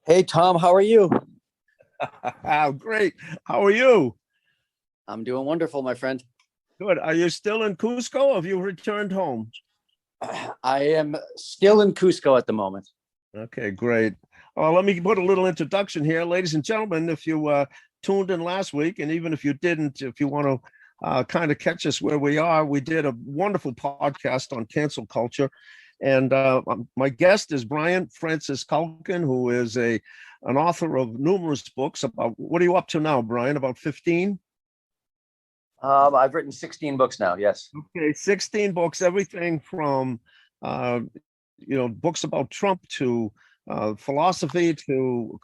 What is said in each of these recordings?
Hey Tom, how are you? Great. How are you? I'm doing wonderful, my friend. Good. Are you still in Cusco or have you returned home? I am still in Cusco at the moment. Okay, great. Let me put a little introduction here. Ladies and gentlemen, if you tuned in last week, and even if you didn't, if you want to kind of catch us where we are, we did a wonderful podcast on cancel culture. And my guest is Brian Francis Culkin, who is an author of numerous books about what are you up to now, Brian? About 15? I've written 16 books now. Yes. Okay, 16 books, everything from uh, books about Trump to philosophy to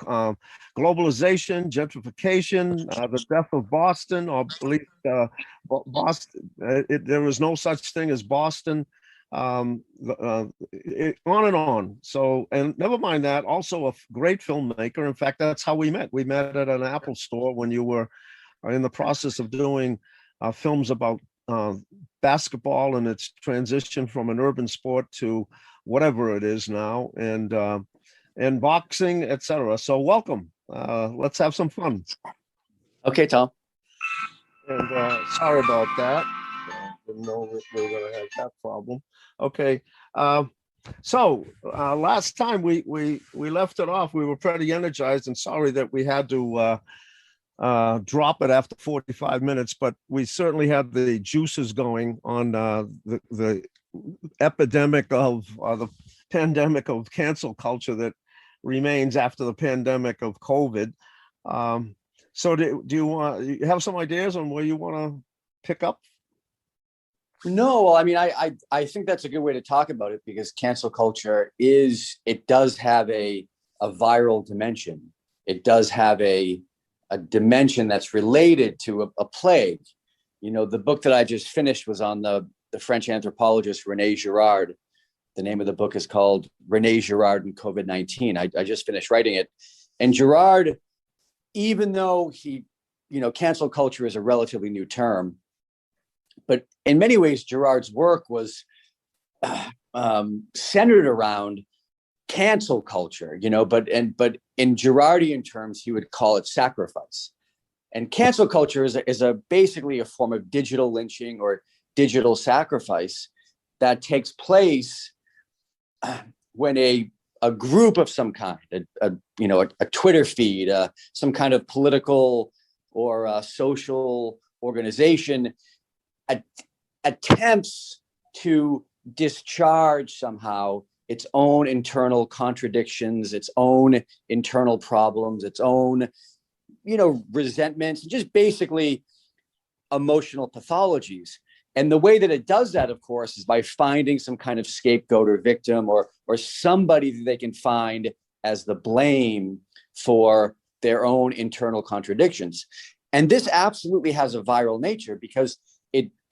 globalization, gentrification, the death of Boston, or at least Boston. There was no such thing as Boston. On and on. So, and never mind that. Also, a great filmmaker. In fact, that's how we met. We met at an Apple store when you were in the process of doing films about uh, basketball and its transition from an urban sport to whatever it is now, and boxing, etc. So welcome. Let's have some fun. Okay, Tom. And sorry about that. Didn't know that we were going to have that problem. Okay. Last time we left it off, we were pretty energized, and sorry that we had to drop it after 45 minutes, but we certainly had the juices going on the epidemic of the pandemic of cancel culture that remains after the pandemic of COVID. So do you have some ideas on where you want to pick up? No, well, I mean, I think that's a good way to talk about it because cancel culture it does have a viral dimension. It does have a dimension that's related to a plague. You know, the book that I just finished was on the French anthropologist René Girard. The name of the book is called René Girard and COVID-19. I just finished writing it. And Girard, even though cancel culture is a relatively new term, but in many ways, Girard's work was centered around cancel culture, but in Girardian terms, he would call it sacrifice. And cancel culture is basically a form of digital lynching or digital sacrifice that takes place when a group of some kind, a Twitter feed, some kind of political or social organization attempts to discharge somehow its own internal contradictions, its own internal problems, its own, resentments, just basically emotional pathologies. And the way that it does that, of course, is by finding some kind of scapegoat or victim or somebody that they can find as the blame for their own internal contradictions. And this absolutely has a viral nature because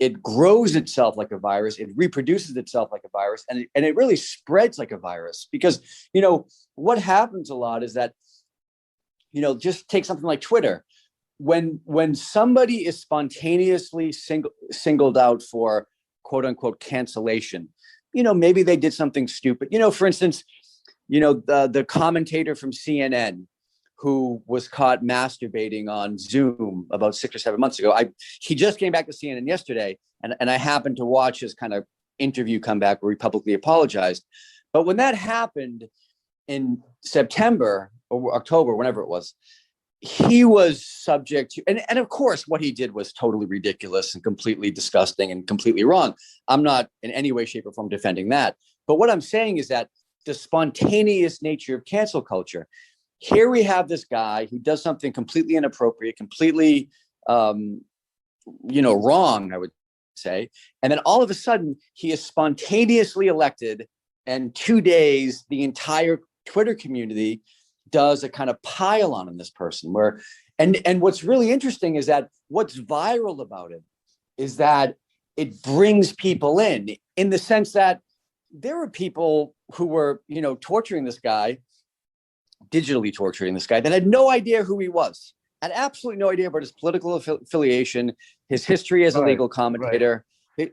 it grows itself like a virus, it reproduces itself like a virus, and it really spreads like a virus. Because, what happens a lot is that, just take something like Twitter. When somebody is spontaneously singled out for quote unquote cancellation, maybe they did something stupid. For instance, the commentator from CNN who was caught masturbating on Zoom about 6 or 7 months ago. He just came back to CNN yesterday, and I happened to watch his kind of interview come back where he publicly apologized. But when that happened in September or October, whenever it was, he was subject to, and of course, what he did was totally ridiculous and completely disgusting and completely wrong. I'm not in any way, shape, or form defending that. But what I'm saying is that the spontaneous nature of cancel culture. Here we have this guy who does something completely inappropriate, completely, wrong, I would say. And then all of a sudden, he is spontaneously elected. And 2 days, the entire Twitter community does a kind of pile on this person. And what's really interesting is that what's viral about it is that it brings people in the sense that there were people who were, torturing this guy, digitally torturing this guy that had no idea who he was, had absolutely no idea about his political affiliation, his history as a legal commentator,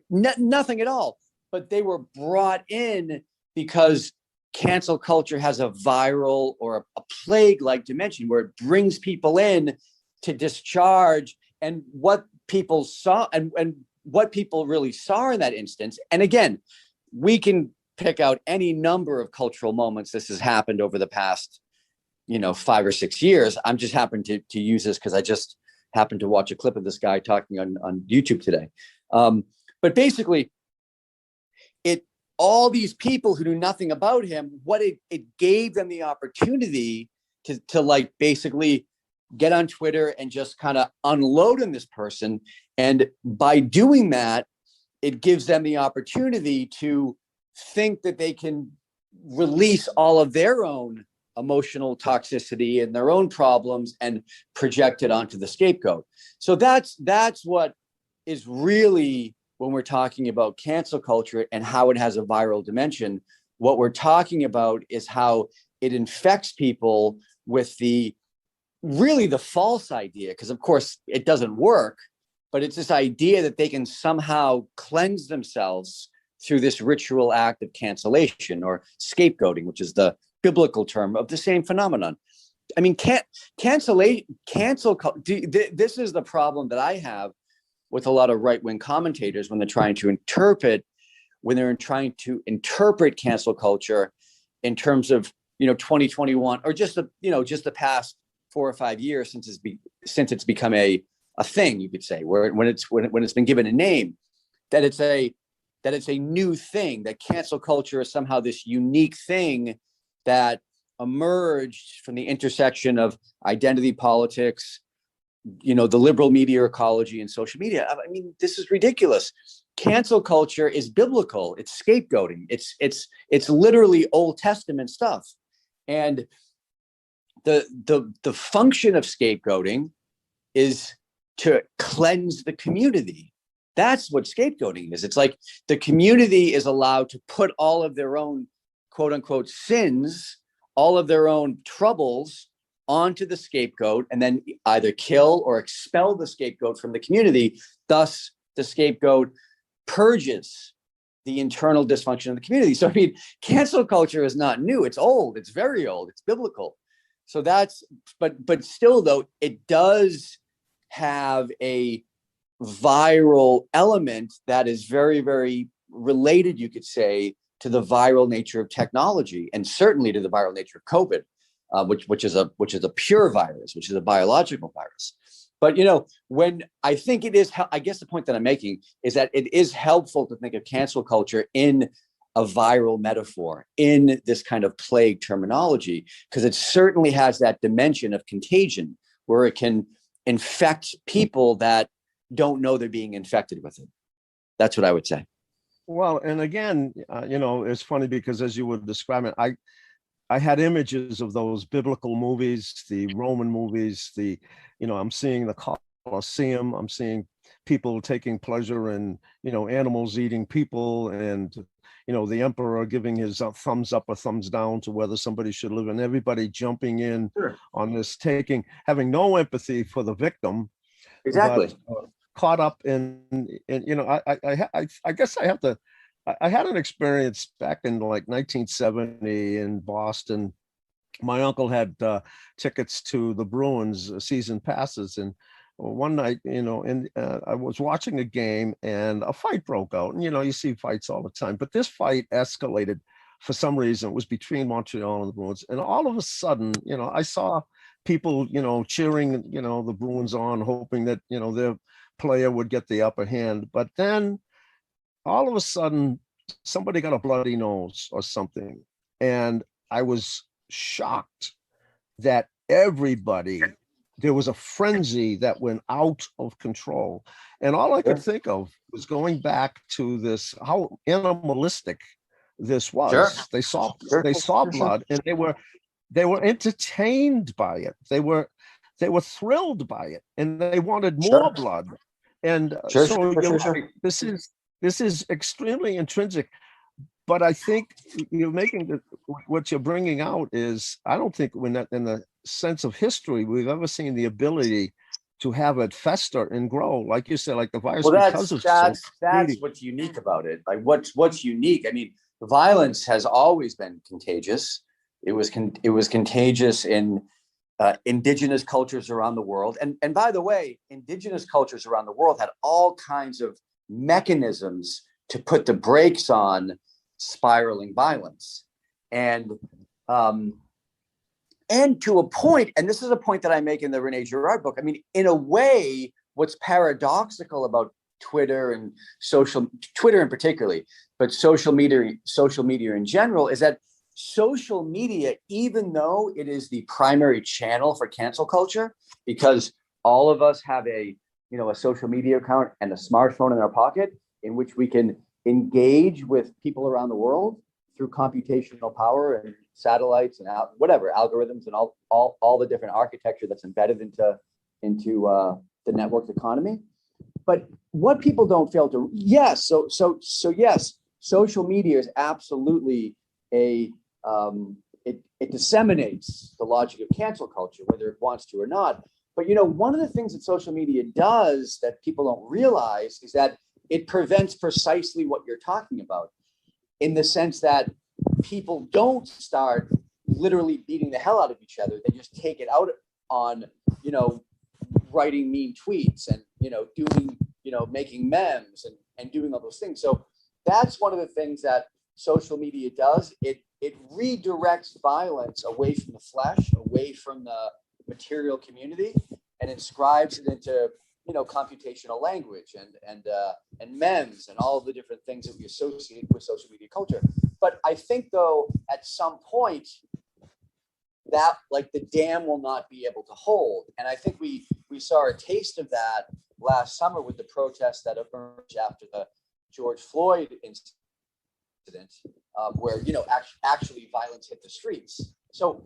nothing at all. But they were brought in because cancel culture has a viral or a plague-like dimension where it brings people in to discharge, and what people saw and what people really saw in that instance. And again, we can pick out any number of cultural moments this has happened over the past, 5 or 6 years. I'm just happened to use this because I just happened to watch a clip of this guy talking on YouTube today. But basically, all these people who knew nothing about him, what it gave them the opportunity to like basically get on Twitter and just kind of unload on this person. And by doing that, it gives them the opportunity to think that they can release all of their own emotional toxicity and their own problems and project it onto the scapegoat. So that's what is really, when we're talking about cancel culture and how it has a viral dimension, what we're talking about is how it infects people with the false idea, because of course it doesn't work, but it's this idea that they can somehow cleanse themselves through this ritual act of cancellation or scapegoating, which is the biblical term of the same phenomenon. I mean, this is the problem that I have with a lot of right-wing commentators when they're trying to interpret cancel culture in terms of 2021 or just the past 4 or 5 years since it's become a thing, you could say, when it's been given a name, that it's a new thing, that cancel culture is somehow this unique thing that emerged from the intersection of identity politics, the liberal media ecology, and social media. I mean, this is ridiculous. Cancel culture is biblical. It's scapegoating. It's literally Old Testament stuff. And the function of scapegoating is to cleanse the community. That's what scapegoating is. It's like the community is allowed to put all of their own quote unquote sins, all of their own troubles onto the scapegoat, and then either kill or expel the scapegoat from the community. Thus, the scapegoat purges the internal dysfunction of the community. So, I mean, cancel culture is not new. It's old. It's very old. It's biblical. So but still, though, it does have a viral element that is very, very related, you could say, to the viral nature of technology, and certainly to the viral nature of COVID, which is a pure virus, which is a biological virus. But when I think it is, I guess the point that I'm making is that it is helpful to think of cancel culture in a viral metaphor, in this kind of plague terminology, because it certainly has that dimension of contagion where it can infect people that don't know they're being infected with it. That's what I would say. Well, and again, it's funny because as you were describing, I had images of those biblical movies, the Roman movies, I'm seeing the Colosseum, I'm seeing people taking pleasure in, animals eating people, and, the emperor giving his thumbs up or thumbs down to whether somebody should live, and everybody jumping in on this, having no empathy for the victim. Exactly. But, caught up in I guess I have to. I had an experience back in like 1970 in Boston. My uncle had tickets to the Bruins season passes, and one night, I was watching a game and a fight broke out. And you see fights all the time, but this fight escalated for some reason. It was between Montreal and the Bruins, and all of a sudden, I saw people, cheering, the Bruins on, hoping that their player would get the upper hand. But then all of a sudden somebody got a bloody nose or something, and I was shocked that there was a frenzy that went out of control. And all I could think of was going back to this, how animalistic this was. They saw blood, and they were entertained by it. They were thrilled by it, and they wanted more blood. And this is extremely intrinsic. But I think what you're bringing out is, I don't think in the sense of history we've ever seen the ability to have it fester and grow, like you said, like the virus. Well, that's what's unique about it. Like what's unique. I mean, violence has always been contagious. It was contagious in indigenous cultures around the world. And by the way, indigenous cultures around the world had all kinds of mechanisms to put the brakes on spiraling violence. And to a point, and this is a point that I make in the Rene Girard book, I mean, in a way, what's paradoxical about Twitter and Twitter in particularly, but social media in general, is that social media, even though it is the primary channel for cancel culture, because all of us have a social media account and a smartphone in our pocket in which we can engage with people around the world through computational power and satellites and whatever algorithms and all the different architecture that's embedded into the networked economy. But what people don't fail to yes, social media is absolutely it disseminates the logic of cancel culture, whether it wants to or not. But one of the things that social media does that people don't realize is that it prevents precisely what you're talking about, in the sense that people don't start literally beating the hell out of each other. They just take it out on, writing mean tweets and, doing, making memes and doing all those things. So that's one of the things that social media does. It redirects violence away from the flesh, away from the material community, and inscribes it into computational language and memes and all of the different things that we associate with social media culture. But I think, though, at some point that the dam will not be able to hold. And I think we saw a taste of that last summer with the protests that emerged after the George Floyd incident, where actually violence hit the streets. So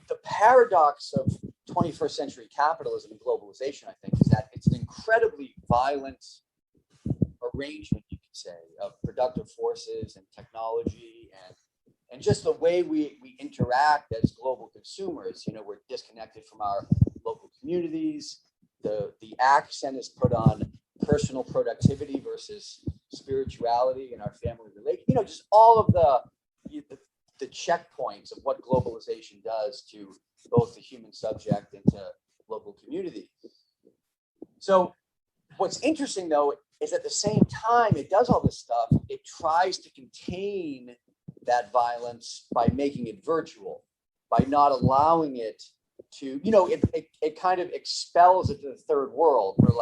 the paradox of 21st century capitalism and globalization, I think, is that it's an incredibly violent arrangement, you could say, of productive forces and technology and just the way we interact as global consumers. We're disconnected from our local communities. The accent is put on personal productivity versus spirituality in our family relation. Just all of the checkpoints of what globalization does to both the human subject and to local community. So what's interesting, though, is at the same time it does all this stuff, it tries to contain that violence by making it virtual, by not allowing it to, it kind of expels it to the third world, where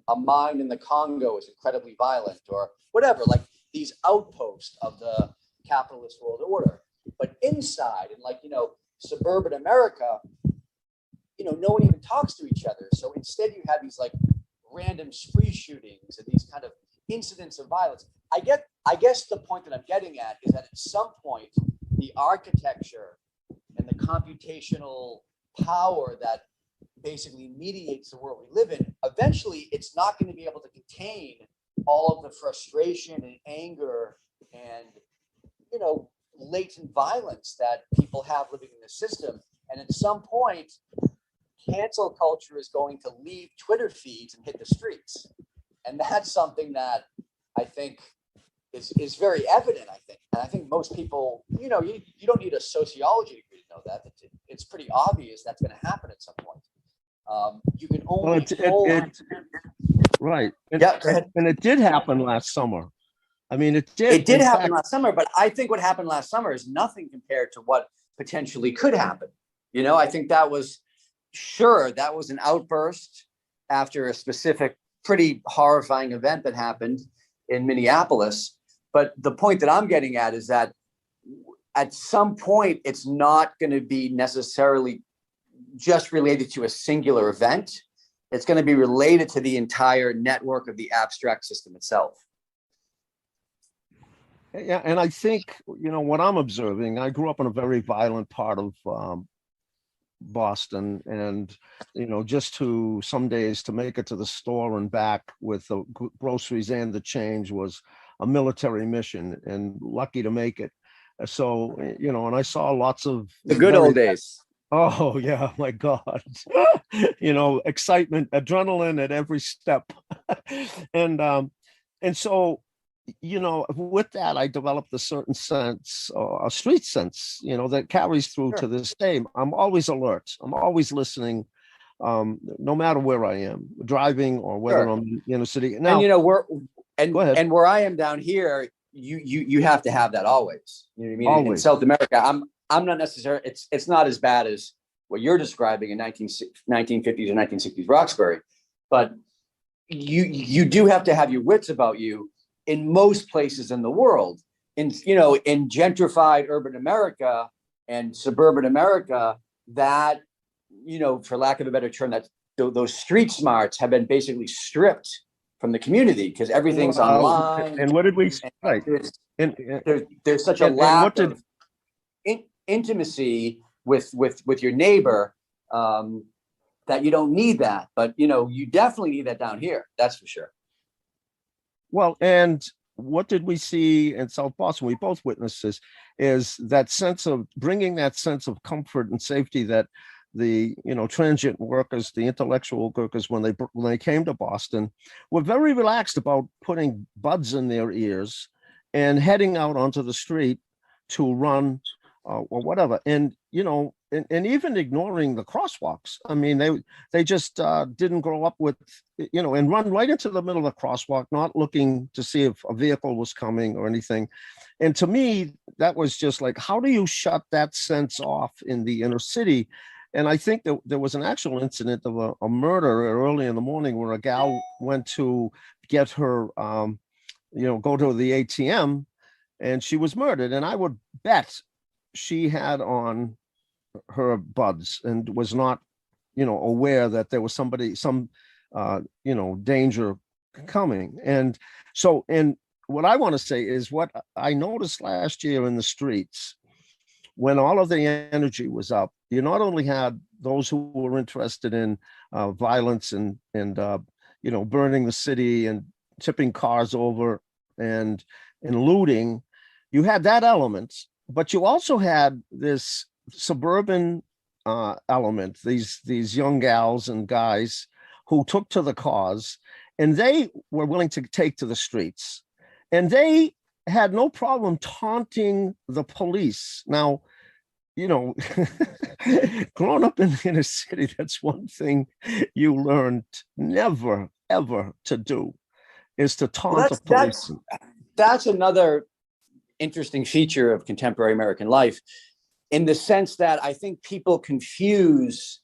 a mine in the Congo is incredibly violent or whatever, these outposts of the capitalist world order. But inside, in suburban America, no one even talks to each other. So instead you have these random spree shootings and these kind of incidents of violence. I guess the point that I'm getting at is that at some point, the architecture and the computational power that basically mediates the world we live in, eventually it's not going to be able to contain all of the frustration and anger and, latent violence that people have living in the system. And at some point, cancel culture is going to leave Twitter feeds and hit the streets. And that's something that I think is very evident, I think. And I think most people, you don't need a sociology degree to know that. It's pretty obvious that's going to happen at some point. You can only right. Yeah, go ahead. And it did happen last summer. I mean, it did. It did happen last summer, but I think what happened last summer is nothing compared to what potentially could happen. I think that was an outburst after a specific, pretty horrifying event that happened in Minneapolis. But the point that I'm getting at is that at some point, it's not going to be necessarily just related to a singular event. It's going to be related to the entire network of the abstract system itself. Yeah, and I think, what I'm observing, I grew up in a very violent part of Boston, and, just some days to make it to the store and back with the groceries and the change was a military mission, and lucky to make it. So, and I saw lots of the good old days. Oh yeah, my God. Excitement, adrenaline at every step. And so with that, I developed a certain sense, a street sense, that carries through to Sure. this day. I'm always alert. I'm always listening, no matter where I am, driving or whether Sure. I'm in a city. And Now, go ahead. where I am down here, you have to have that always. You know what I mean? In Always. South America, I'm not necessarily. It's not as bad as what you're describing in 1950s or 1960s Roxbury, but you do have to have your wits about you in most places in the world. In gentrified urban America and suburban America, that for lack of a better term, that those street smarts have been basically stripped from the community because everything's online. And what did we right? There's such a lack of intimacy with your neighbor that you don't need that, but you definitely need that down here. That's for sure. Well, and what did we see in South Boston? We both witnessed this, is that sense of bringing that sense of comfort and safety that the transient workers, the intellectual workers, when they came to Boston, were very relaxed about putting buds in their ears and heading out onto the street to run or whatever, and even ignoring the crosswalks. I mean, they just didn't grow up with and run right into the middle of the crosswalk, not looking to see if a vehicle was coming or anything. And to me, that was just like, how do you shut that sense off in the inner city? And I think that there was an actual incident of a murder early in the morning where a gal went to get her, go to the ATM, and she was murdered. And I would bet she had on her buds and was not, aware that there was some danger coming. And so, and what I want to say is what I noticed last year in the streets, when all of the energy was up, you not only had those who were interested in violence and burning the city and tipping cars over and looting, you had that element, but you also had this suburban element, these young gals and guys who took to the cause, and they were willing to take to the streets, and they had no problem taunting the police. Now, growing up in a city, that's one thing you learned never, ever to do, is to taunt the police. That's another interesting feature of contemporary American life, in the sense that I think people confuse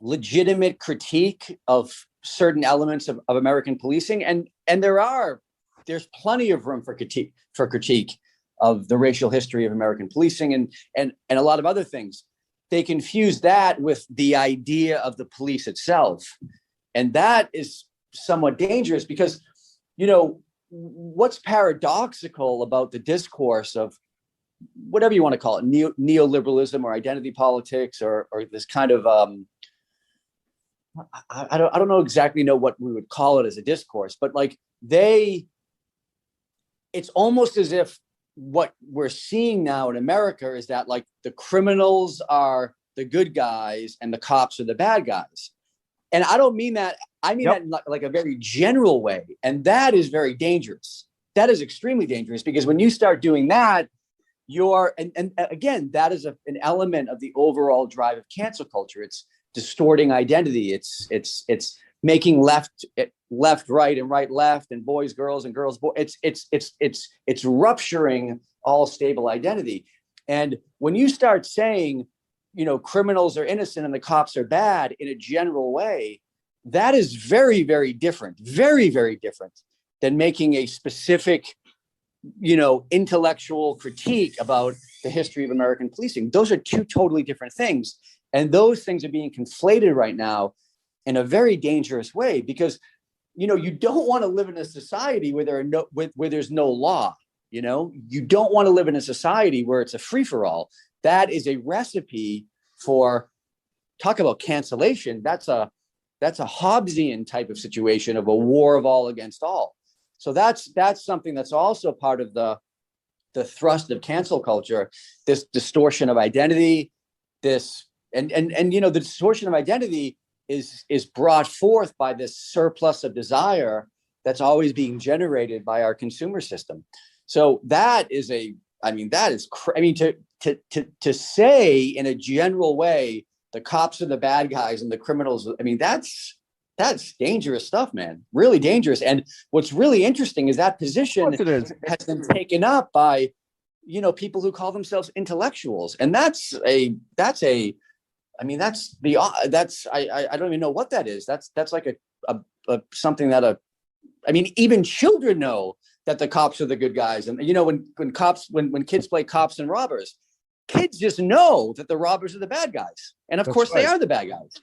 legitimate critique of certain elements of American policing, and there's plenty of room for critique of the racial history of American policing and a lot of other things. They confuse that with the idea of the police itself, and that is somewhat dangerous because what's paradoxical about the discourse of whatever you want to call it, neoliberalism or identity politics or this kind of I don't know exactly what we would call it as a discourse, but it's almost as if what we're seelike now in America is that the criminals are the good guys and the cops are the bad guys. And I don't mean that. I mean that in a very general way. And that is very dangerous. That is extremely dangerous because when you start doing that, and again, that is an element of the overall drive of cancel culture. It's distorting identity. It's making left, right, and right, left, and boys, girls, and girls, boys. It's rupturing all stable identity. And when you start saying, criminals are innocent and the cops are bad in a general way, that is very, very different, very, very different than making a specific, intellectual critique about the history of American policing. Those are two totally different things. And those things are being conflated right now in a very dangerous way because, you don't want to live in a society where there's no law. You don't want to live in a society where it's a free-for-all. That is a recipe for, talk about cancellation. That's a Hobbesian type of situation of a war of all against all. So that's something that's also part of the thrust of cancel culture, this distortion of identity, and the distortion of identity is brought forth by this surplus of desire that's always being generated by our consumer system. So that is to say in a general way, the cops are the bad guys and the criminals. I mean, that's dangerous stuff, man. Really dangerous. And what's really interesting is that position has been taken up by, people who call themselves intellectuals. And I don't even know what that is. That's like a something that even children know that the cops are the good guys. And when kids play cops and robbers, kids just know that the robbers are the bad guys. And of course they are the bad guys.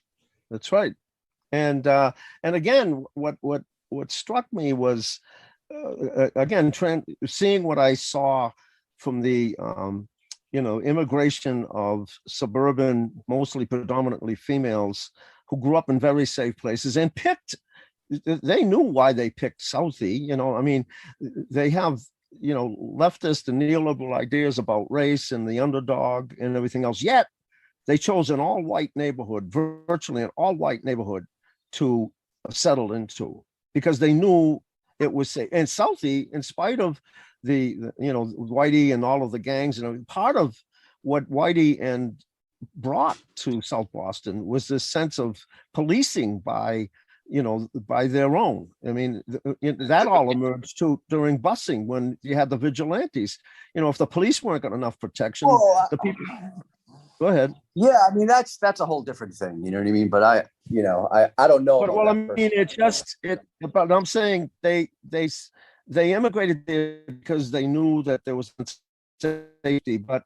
That's right. And again, what struck me was seeing what I saw from the immigration of suburban, mostly predominantly females who grew up in very safe places and they knew why they picked Southie. They have leftist and neoliberal ideas about race and the underdog and everything else, yet they chose an all-white neighborhood, virtually an all-white neighborhood, to settle into, because they knew it was safe. And Southie, in spite of the Whitey and all of the gangs, part of what Whitey and brought to South Boston was this sense of policing by their own. That all emerged too during busing, when you had the vigilantes. If the police weren't got enough protection, the people. Go ahead. Yeah, that's a whole different thing. You know what I mean? But I don't know. But I'm saying they immigrated there because they knew that there was safety. But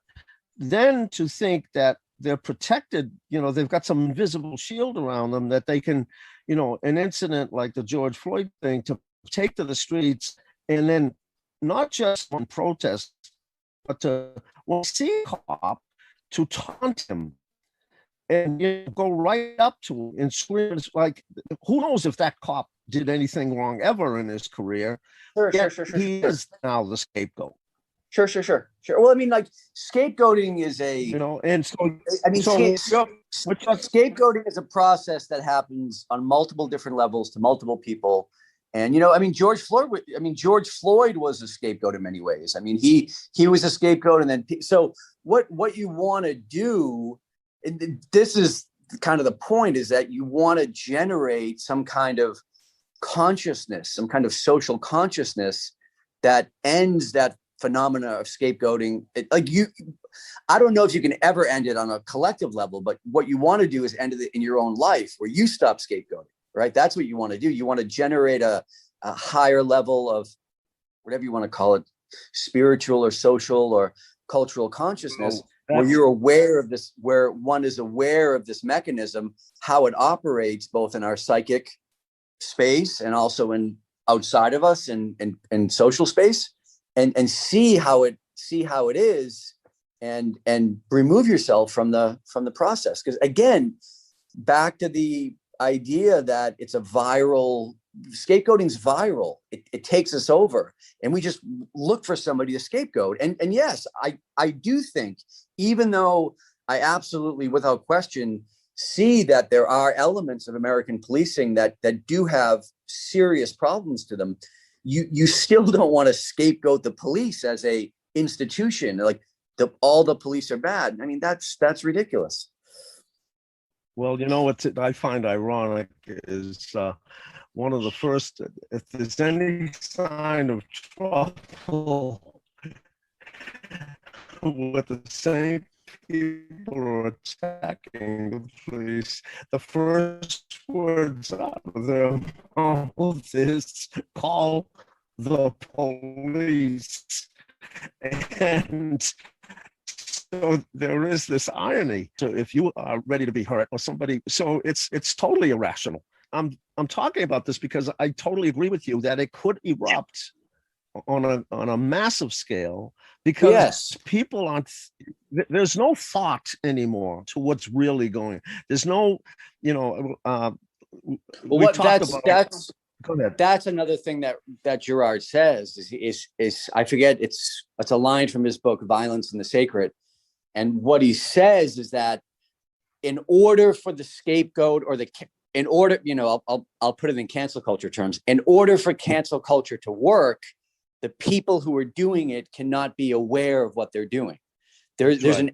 then to think that they're protected, they've got some invisible shield around them that they can, an incident like the George Floyd thing, to take to the streets, and then not just on protest, but to see a cop, to taunt him and go right up to him and scream. It's like, who knows if that cop did anything wrong ever in his career. Sure. He is now the scapegoat. Sure. Well, scapegoating is scapegoating is a process that happens on multiple different levels to multiple people. And George Floyd was a scapegoat in many ways. He was a scapegoat, and then so what you want to do, and this is kind of the point, is that you want to generate some kind of consciousness, some kind of social consciousness that ends that phenomena of scapegoating. I don't know if you can ever end it on a collective level, but what you want to do is end it in your own life, where you stop scapegoating. Right? That's what you want to do. You want to generate a higher level of, whatever you want to call it, spiritual or social or cultural consciousness, where you're aware of this, where one is aware of this mechanism, how it operates both in our psychic space and also in outside of us and social space, and see how it is, and remove yourself from the process. Because again, back to the idea that it's scapegoating's viral. It takes us over, and we just look for somebody to scapegoat. And yes, I do think, even though I absolutely, without question, see that there are elements of American policing that do have serious problems to them, you still don't want to scapegoat the police as a institution, like all the police are bad. That's ridiculous. Well, what I find ironic is one of the first, if there's any sign of trouble with the same people are attacking the police, the first words out of their mouth is call the police. And so there is this irony. So if you are ready to be hurt or somebody, so it's totally irrational. I'm talking about this because I totally agree with you that it could erupt on a massive scale, because people aren't. There's no thought anymore to what's really going. There's no, Well, that's another thing that Girard says is I forget, it's a line from his book Violence and the Sacred. And what he says is that in order for the scapegoat or in order, I'll put it in cancel culture terms. In order for cancel culture to work, the people who are doing it cannot be aware of what they're doing. There's right. an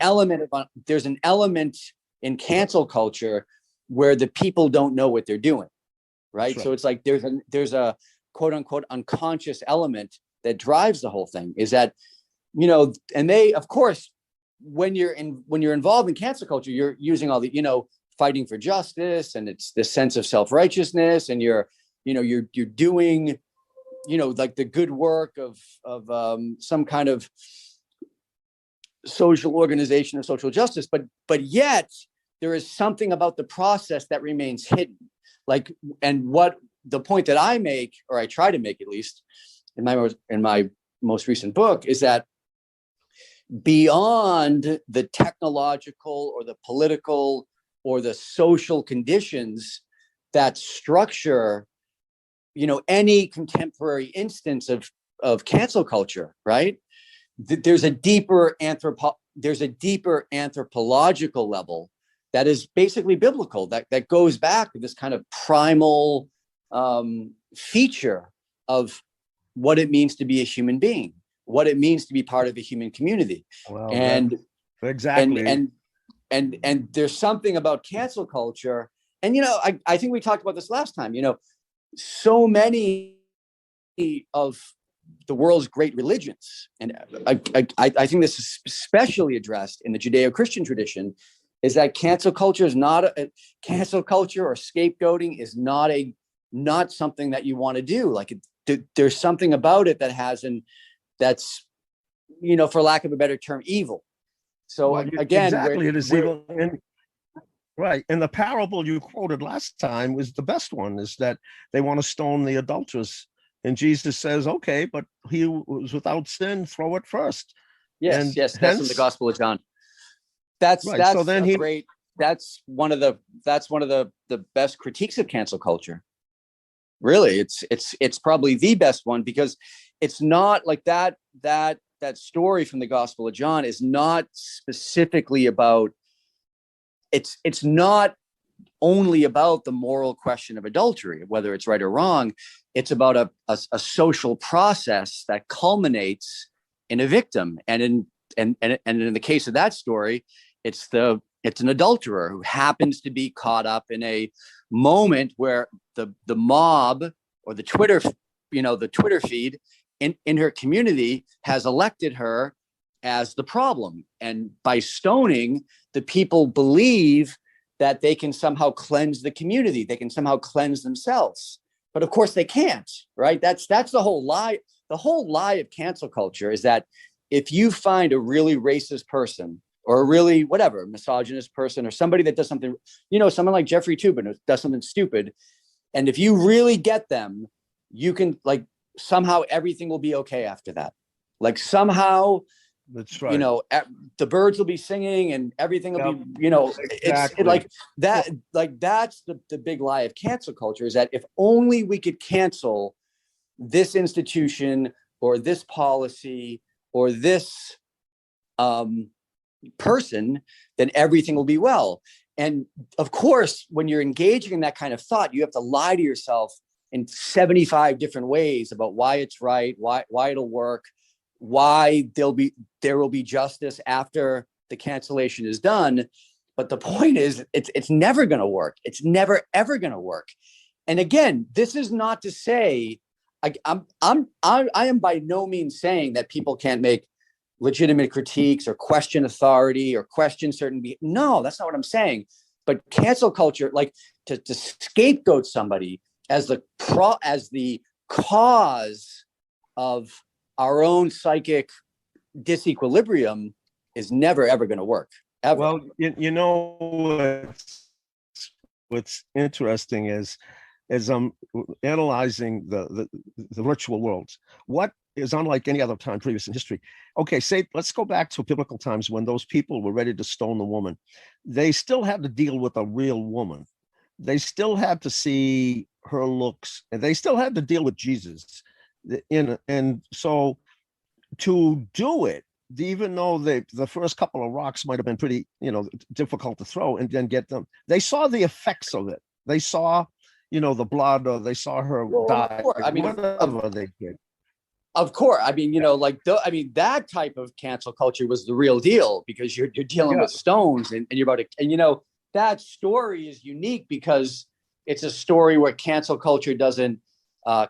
element in cancel culture where the people don't know what they're doing, right? So it's like there's a quote unquote unconscious element that drives the whole thing. Is that, and they, of course, when you're involved in cancel culture, you're using all the, fighting for justice, and it's this sense of self-righteousness, and you're doing, like the good work of some kind of social organization or social justice, but yet there is something about the process that remains hidden. Like, and what the point that I make, or I try to make at least in my most recent book, is that beyond the technological or the political or the social conditions that structure, any contemporary instance of cancel culture, right? There's a deeper anthropological level that is basically biblical, that goes back to this kind of primal feature of what it means to be a human being, what it means to be part of a human community. Well, and exactly. And there's something about cancel culture. And, I think we talked about this last time, so many of the world's great religions, and I think this is especially addressed in the Judeo-Christian tradition, is that cancel culture or scapegoating is not something that you want to do. Like, there's something about it that's, for lack of a better term, evil. So again, exactly, it is evil. Right. And the parable you quoted last time was the best one, is that they want to stone the adulteress. And Jesus says, okay, but he who was without sin, throw it first. Yes, that's in the Gospel of John. That's one of the best critiques of cancel culture. Really, it's probably the best one, because it's not like that story from the Gospel of John is not specifically about, it's not only about the moral question of adultery, whether it's right or wrong. It's about a social process that culminates in a victim. And in the case of that story, it's an adulterer who happens to be caught up in a moment where the mob, or the Twitter feed in her community has elected her as the problem. And by stoning, the people believe that they can somehow cleanse the community. They can somehow cleanse themselves. But of course they can't, right? That's the whole lie. The whole lie of cancel culture is that if you find a really racist person, or a really misogynist person, or somebody that does something, someone like Jeffrey Toobin who does something stupid, and if you really get them, you can, like, somehow everything will be okay after that. Like, somehow, that's right, the birds will be singing and everything will be, exactly. like that. Like, that's the big lie of cancel culture, is that if only we could cancel this institution or this policy or this person, then everything will be well. And of course, when you're engaging in that kind of thought, you have to lie to yourself in 75 different ways about why it's right, why it'll work, why there will be justice after the cancellation is done. But the point is, it's never going to work. It's never ever going to work. And again, this is not to say, I am by no means saying that people can't make legitimate critiques or question authority or question certain no, that's not what I'm saying. But cancel culture, like to scapegoat somebody as the cause of our own psychic disequilibrium, is never ever going to work, ever. Well, what's interesting is, as I'm analyzing the virtual worlds, what is unlike any other time previous in history. Okay, let's go back to biblical times when those people were ready to stone the woman. They still had to deal with a real woman. They still had to see her looks, and they still had to deal with Jesus. And so to do it, even though the first couple of rocks might have been pretty, difficult to throw and then get them, they saw the effects of it. They saw, the blood, or they saw her Well, of die, course. I mean, whatever they did. of course. I mean, that type of cancel culture was the real deal, because you're dealing Yeah, with stones, and you're about to, and that story is unique because it's a story where cancel culture doesn't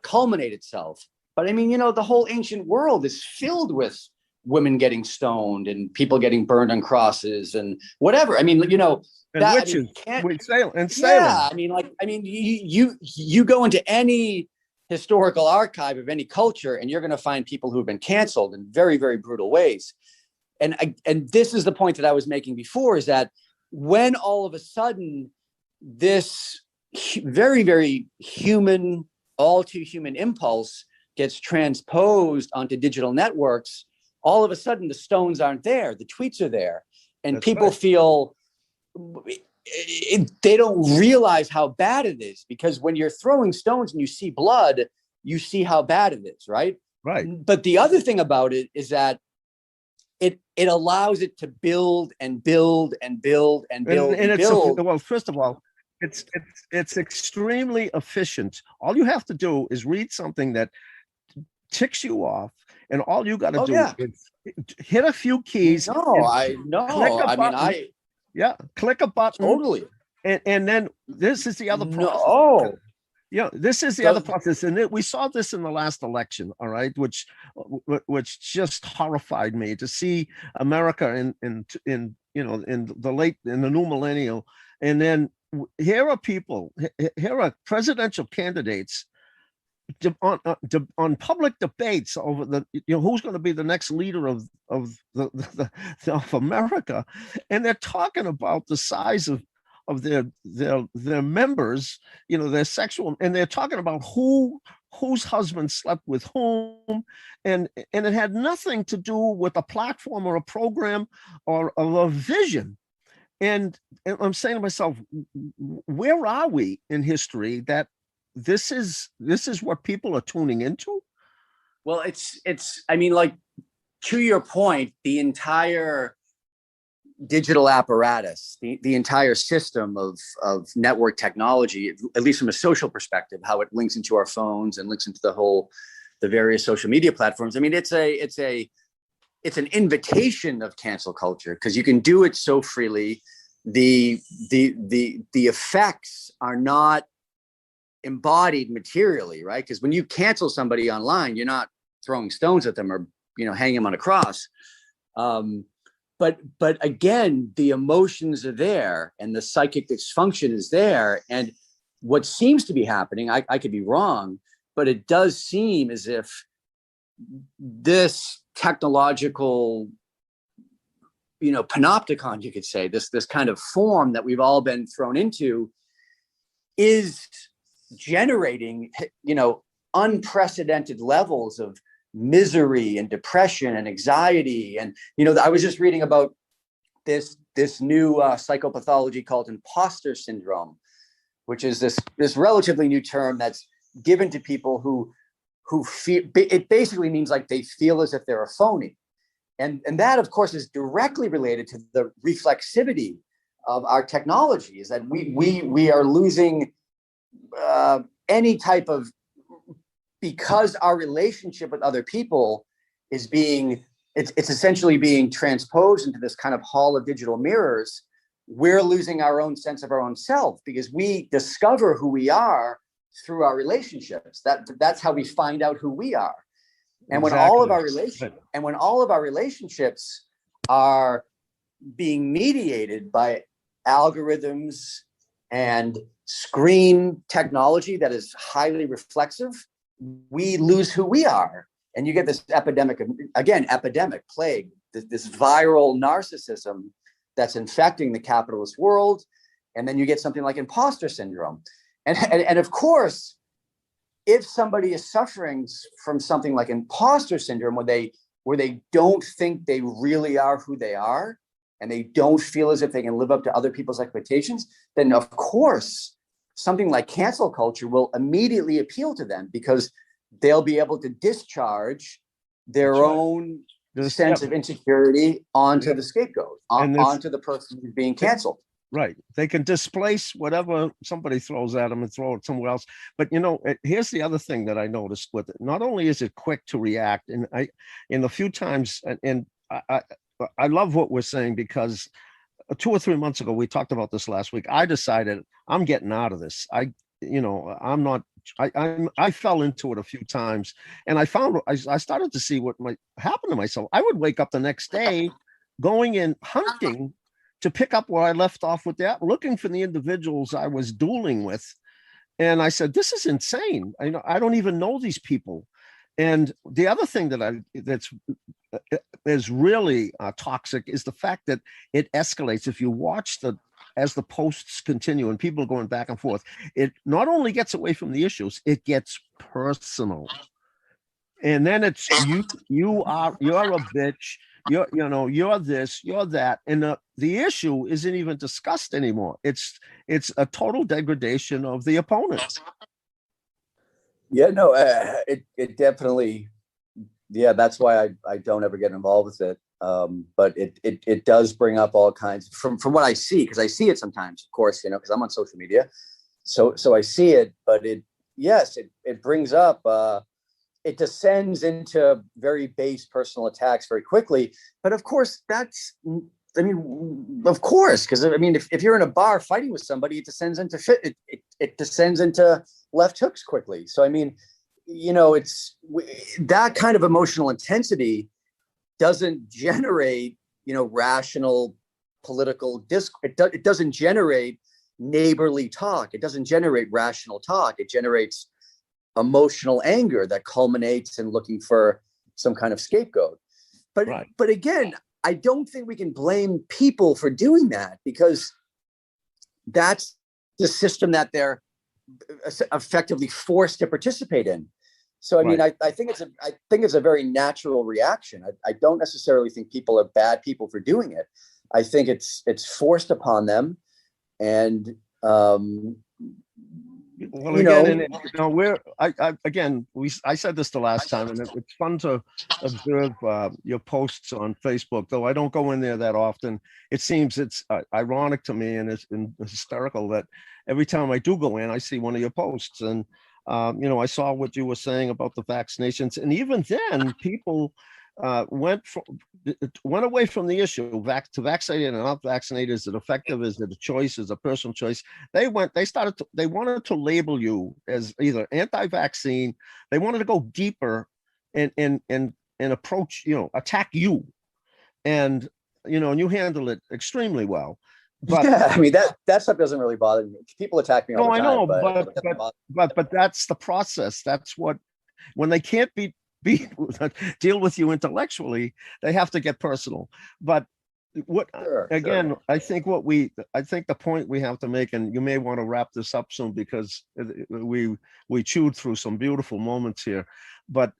culminate itself. But I mean, the whole ancient world is filled with women getting stoned and people getting burned on crosses and whatever. I mean, and that, I witches mean, can't, with Salem and yeah, Salem. you go into any historical archive of any culture, and you're going to find people who've been canceled in very, very brutal ways. And this is the point that I was making before, is that when all of a sudden this very, very human, all too human impulse gets transposed onto digital networks, all of a sudden the stones aren't there, the tweets are there, and That's people right. feel they don't realize how bad it is, because when you're throwing stones and you see blood, you see how bad it is, right? Right. But the other thing about it is that it allows it to build and build and build and build And and it's build. well, first of all, it's extremely efficient. All you have to do is read something that ticks you off, and all you got to Oh do yeah. is hit a few keys and click a button. Yeah, click a button, Totally. and then this is the other process. No. Yeah, this is the other process, and we saw this in the last election. All right, which just horrified me to see America in in the new millennial, and then here are people, here are presidential candidates on public debates over who's going to be the next leader of of America, and they're talking about the size of their members, their sexual, and they're talking about whose husband slept with whom, and it had nothing to do with a platform or a program or a vision. And I'm saying to myself, where are we in history that this is what people are tuning into? Well, I mean, like, to your point, the entire digital apparatus, the entire system of network technology, at least from a social perspective, how it links into our phones and links into the various social media platforms. I mean, it's an invitation of cancel culture, because you can do it so freely. The effects are not embodied materially, right? Because when you cancel somebody online, you're not throwing stones at them or hanging them on a cross. But again, the emotions are there, and the psychic dysfunction is there. And what seems to be happening, I could be wrong, but it does seem as if this technological, panopticon, you could say, this kind of form that we've all been thrown into, is generating, unprecedented levels of misery and depression and anxiety. And I was just reading about this new psychopathology called imposter syndrome, which is this relatively new term that's given to people who feel, it basically means like they feel as if they're a phony. And that, of course, is directly related to the reflexivity of our technology, is that we are losing any type of, because our relationship with other people is it's essentially being transposed into this kind of hall of digital mirrors. We're losing our own sense of our own self, because we discover who we are through our relationships. That's how we find out who we are. And when all of our relationships are being mediated by algorithms and screen technology that is highly reflexive, we lose who we are. And you get this epidemic, plague, this viral narcissism that's infecting the capitalist world. And then you get something like imposter syndrome. And of course, if somebody is suffering from something like imposter syndrome, where they don't think they really are who they are, and they don't feel as if they can live up to other people's expectations, then of course, something like cancel culture will immediately appeal to them, because they'll be able to discharge their own sense of insecurity onto the scapegoat, onto the person who's being canceled. Right. They can displace whatever somebody throws at them and throw it somewhere else. But you know, here's the other thing that I noticed with it. Not only is it quick to react, and in a few times, and I love what we're saying, because 2 or 3 months ago, we talked about this last week. I decided I'm getting out of this. I'm not. I fell into it a few times, and I started to see what might happen to myself. I would wake up the next day, going in hunting to pick up where I left off with that, looking for the individuals I was dueling with. And I said, this is insane. I don't even know these people. And the other thing that's is really toxic is the fact that it escalates. If you watch as the posts continue and people are going back and forth, it not only gets away from the issues, it gets personal. And then it's you're a bitch, you're this, you're that, and the issue isn't even discussed anymore. It's a total degradation of the opponent. Yeah, no, it definitely, yeah, that's why I don't ever get involved with it. But it does bring up all kinds from what I see, because I see it sometimes, of course, because I'm on social media, so I see it. But it brings up, it descends into very base personal attacks very quickly. But of course, because if you're in a bar fighting with somebody, it descends into it descends into left hooks quickly. So it's that kind of emotional intensity doesn't generate rational political discourse. It doesn't generate neighborly talk. It doesn't generate rational talk. It generates emotional anger that culminates in looking for some kind of scapegoat. But right. But again, I don't think we can blame people for doing that, because that's the system that they're effectively forced to participate in. So I think it's a very natural reaction. I don't necessarily think people are bad people for doing it. I think it's forced upon them, and I said this the last time, and it's fun to observe your posts on Facebook, though I don't go in there that often. It seems it's ironic to me, and it's hysterical that every time I do go in, I see one of your posts, and I saw what you were saying about the vaccinations, and even then, people went away from the issue. Vaccinated and not vaccinated, is it effective? Is it a choice? Is it a personal choice? They wanted to label you as either anti-vaccine. They wanted to go deeper and approach, attack you, and you handle it extremely well. But that stuff doesn't really bother me. People attack me all the time. No, I know, but that's the process. That's what, when they can't deal with you intellectually, they have to get personal. But I think the point we have to make, and you may want to wrap this up soon, because we chewed through some beautiful moments here, but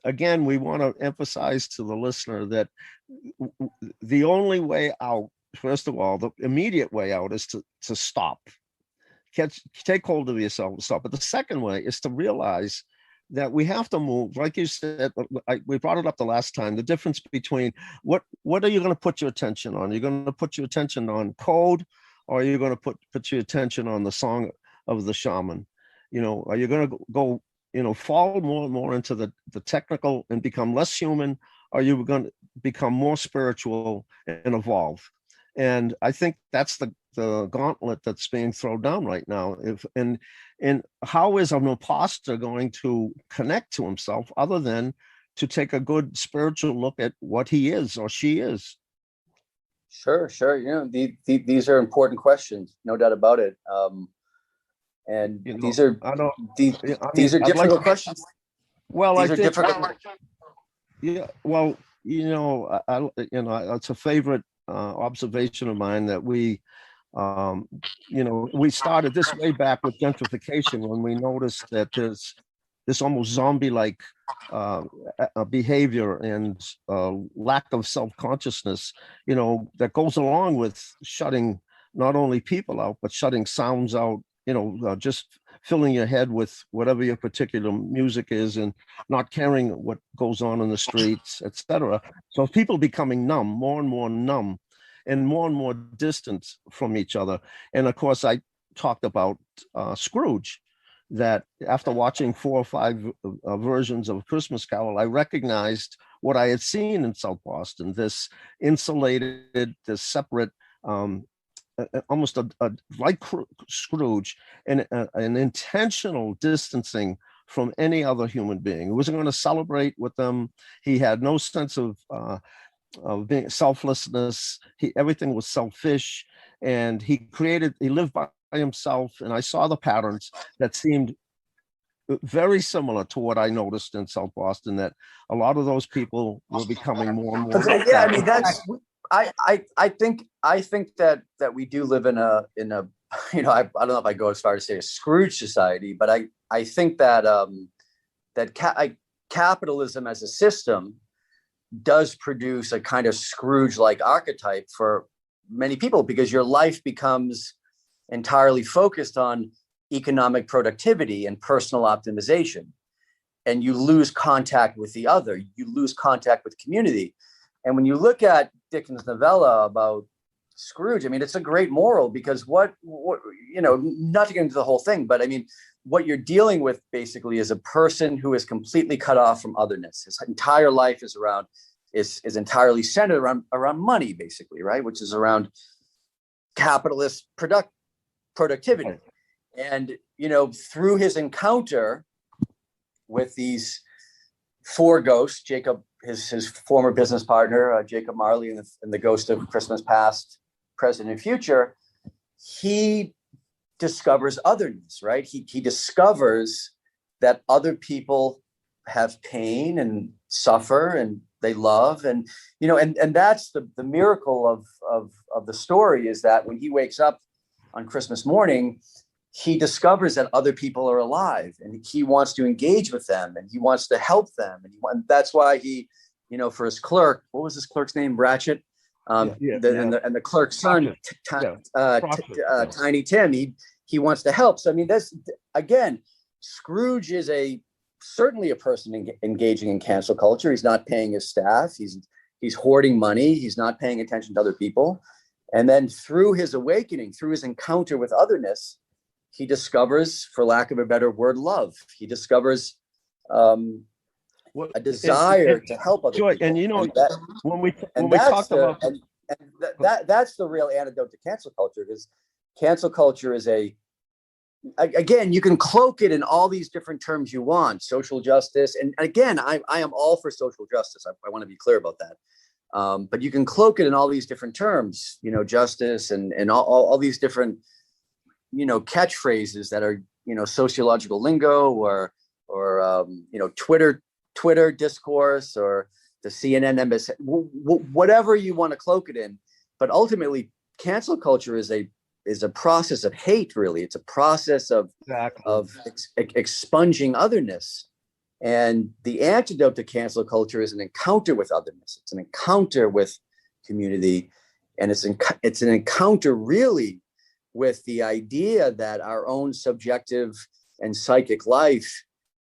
again, we want to emphasize to the listener that the only way out, first of all, the immediate way out, is to stop. Take hold of yourself and stop. But the second way is to realize that we have to move, like you said. We brought it up the last time, the difference between what are you going to put your attention on? You're going to put your attention on code, or are you going to put your attention on the song of the shaman? Are you going to go, fall more and more into the technical and become less human? Or are you going to become more spiritual and evolve? And I think that's the gauntlet that's being thrown down right now. And how is an imposter going to connect to himself other than to take a good spiritual look at what he is or she is? Sure. These are important questions, no doubt about it. These are difficult questions. Well, these are difficult. Yeah. Well, it's a favorite observation of mine that we started this way back with gentrification, when we noticed that there's this almost zombie-like behavior and lack of self-consciousness, that goes along with shutting not only people out, but shutting sounds out, just filling your head with whatever your particular music is and not caring what goes on in the streets, etc. So people becoming numb, more and more numb. and more distant from each other. And of course, I talked about Scrooge, that after watching 4 or 5 versions of Christmas Carol, I recognized what I had seen in South Boston, this insulated, this separate, almost like Scrooge, and an intentional distancing from any other human being. He wasn't going to celebrate with them. He had no sense of being selflessness. Everything was selfish, and he lived by himself. And I saw the patterns that seemed very similar to what I noticed in South Boston, that a lot of those people were becoming more and more. Yeah, I mean, that's, I think that we do live in a you know, I don't know if I go as far as to say a Scrooge society, but I think that capitalism as a system does produce a kind of Scrooge-like archetype for many people, because your life becomes entirely focused on economic productivity and personal optimization, and you lose contact with the other, you lose contact with community. And when you look at Dickens' novella about Scrooge, I mean, it's a great moral, because what you know, not to get into the whole thing, but I mean, what you're dealing with basically is a person who is completely cut off from otherness. His entire life is entirely centered around money, basically, right? Which is around capitalist productivity. Right. And, you know, through his encounter with these 4 ghosts, Jacob, his former business partner, Jacob Marley, and the ghost of Christmas past, present, and future, he discovers otherness, right? He discovers that other people have pain and suffer, and they love, and, you know, and that's the miracle of the story, is that when he wakes up on Christmas morning, he discovers that other people are alive, and he wants to engage with them, and he wants to help them, and that's why he, you know, for his clerk, what was his clerk's name? Ratchet. And the clerk's son, Tiny Tim. He wants to help. So I mean, that's, again, Scrooge is certainly a person engaging in cancel culture. He's not paying his staff. He's hoarding money. He's not paying attention to other people. And then through his awakening, through his encounter with otherness, he discovers, for lack of a better word, love. He discovers a desire to help other people. And you know, when we talked about that's the real antidote to cancel culture, because cancel culture is again, you can cloak it in all these different terms you want, social justice. And again, I am all for social justice. I want to be clear about that. But you can cloak it in all these different terms, you know, justice and all these different, you know, catchphrases that are, you know, sociological lingo or you know, Twitter discourse, or the CNN, MSN, whatever you want to cloak it in. But ultimately, cancel culture is a process of hate, really. It's a process of expunging otherness. And the antidote to cancel culture is an encounter with otherness. It's an encounter with community. And it's an encounter, really, with the idea that our own subjective and psychic life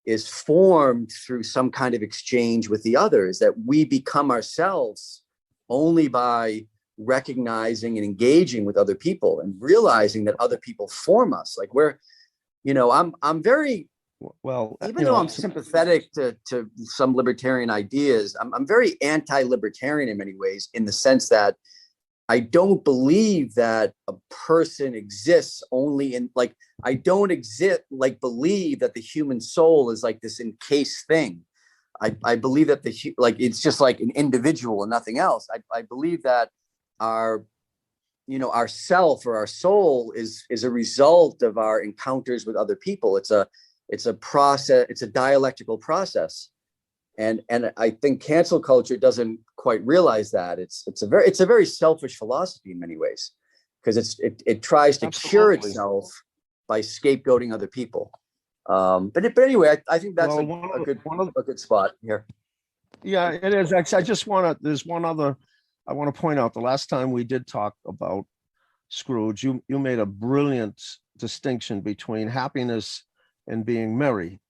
is formed through some kind of exchange with the others, that we become ourselves only by recognizing and engaging with other people and realizing that other people form us. Like, we're, you know, I'm very, well, even though I'm sympathetic to some libertarian ideas, I'm very anti-libertarian in many ways, in the sense that I don't believe that a person exists only in, like, I don't believe that the human soul is like this encased thing. I believe that it's just like an individual and nothing else. I believe that our self, or our soul, is a result of our encounters with other people. It's a process. It's a dialectical process. And I think cancel culture doesn't quite realize that. It's a very selfish philosophy in many ways, because it tries to cure itself by scapegoating other people. But anyway, I think that's a good spot here. Yeah, it is. Actually, there's one other I want to point out. The last time we did talk about Scrooge, you made a brilliant distinction between happiness and being merry.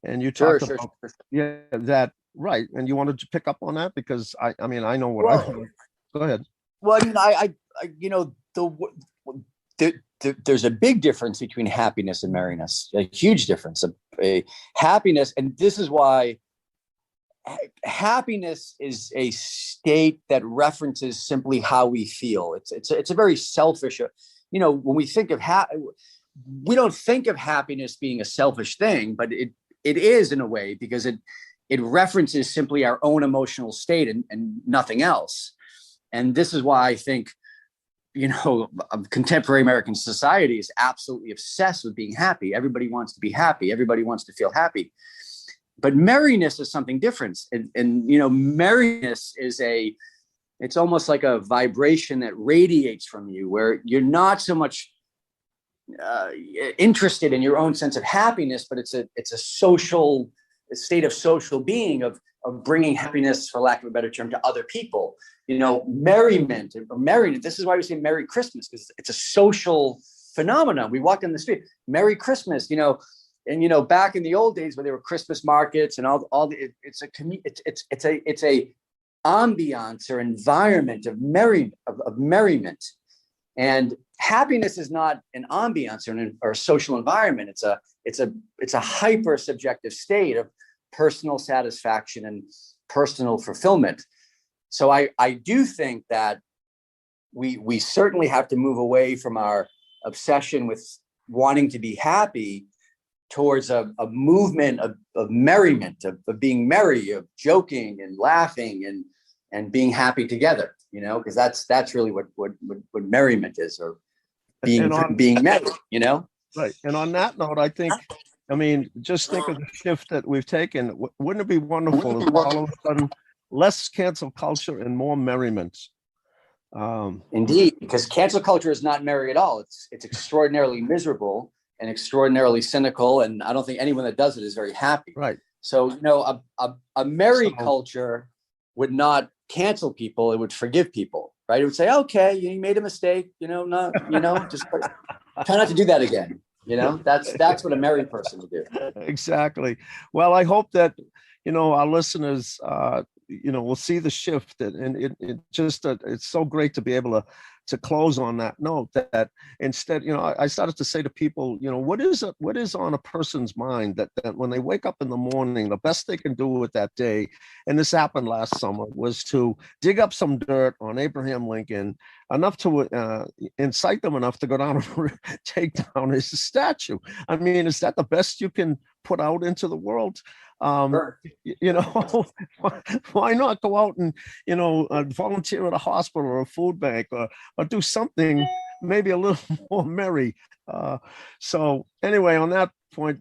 And you talked about that, right? And you wanted to pick up on that, because I mean, I know what I want. Go ahead. Well, I mean, you know, there's a big difference between happiness and merriness, a huge difference. A happiness, and this is why happiness is a state that references simply how we feel. It's a very selfish, you know, when we think of we don't think of happiness being a selfish thing, but it is in a way, because it references simply our own emotional state and nothing else. And this is why I think, you know, contemporary American society is absolutely obsessed with being happy. Everybody wants to be happy. Everybody wants to feel happy. But merriness is something different. And you know, merriness is it's almost like a vibration that radiates from you, where you're not so much interested in your own sense of happiness, but it's a state of social being, of bringing happiness, for lack of a better term, to other people. You know, merriment or merriment. This is why we say Merry Christmas, because it's a social phenomenon. We walk down the street, Merry Christmas, you know, and you know, back in the old days when there were Christmas markets and it's a ambiance or environment of merriment. And happiness is not an ambiance or a social environment. It's a hyper subjective state of personal satisfaction and personal fulfillment. So I do think that we certainly have to move away from our obsession with wanting to be happy towards a movement of merriment, of being merry, of joking and laughing and being happy together, you know, because that's really what merriment is, or being merry, you know? Right. And on that note, I mean, just think of the shift that we've taken. Wouldn't it be wonderful if all of a sudden less cancel culture and more merriment? Indeed, because cancel culture is not merry at all. It's extraordinarily miserable and extraordinarily cynical, and I don't think anyone that does it is very happy. Right. So, you know, a merry culture would not cancel people; it would forgive people. Right? It would say, "Okay, you made a mistake. You know, just try not to do that again." You know, that's what a merry person would do. Exactly. Well, I hope that, you know, our listeners, you know, will see the shift, and it just it's so great to be able to close on that note, that instead, you know, I started to say to people, you know, what is on a person's mind that when they wake up in the morning, the best they can do with that day, and this happened last summer, was to dig up some dirt on Abraham Lincoln, enough to incite them enough to go down and take down his statue. I mean, is that the best you can put out into the world? Sure. You know, why not go out and, you know, volunteer at a hospital or a food bank, or do something maybe a little more merry. So anyway, on that point,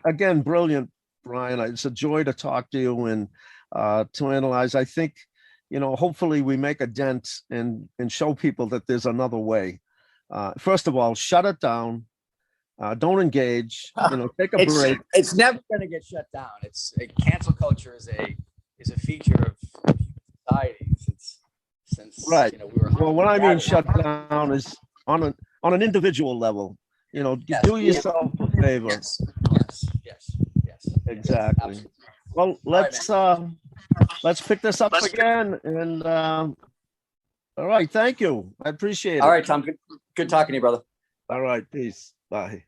again, brilliant, Brian. It's a joy to talk to you and to analyze. I think, you know, hopefully we make a dent and show people that there's another way. First of all, shut it down. Don't engage. You know, take a break. It's never going to get shut down. Cancel culture is a feature of society since Right. You know, we were. Well, what I mean shut down is on an individual level. You know, yes, do yourself a favor. Yes. Exactly. Absolutely. Well, let's pick this up again. And all right, thank you. I appreciate it. All right, Tom. Good talking to you, brother. All right, peace. Bye.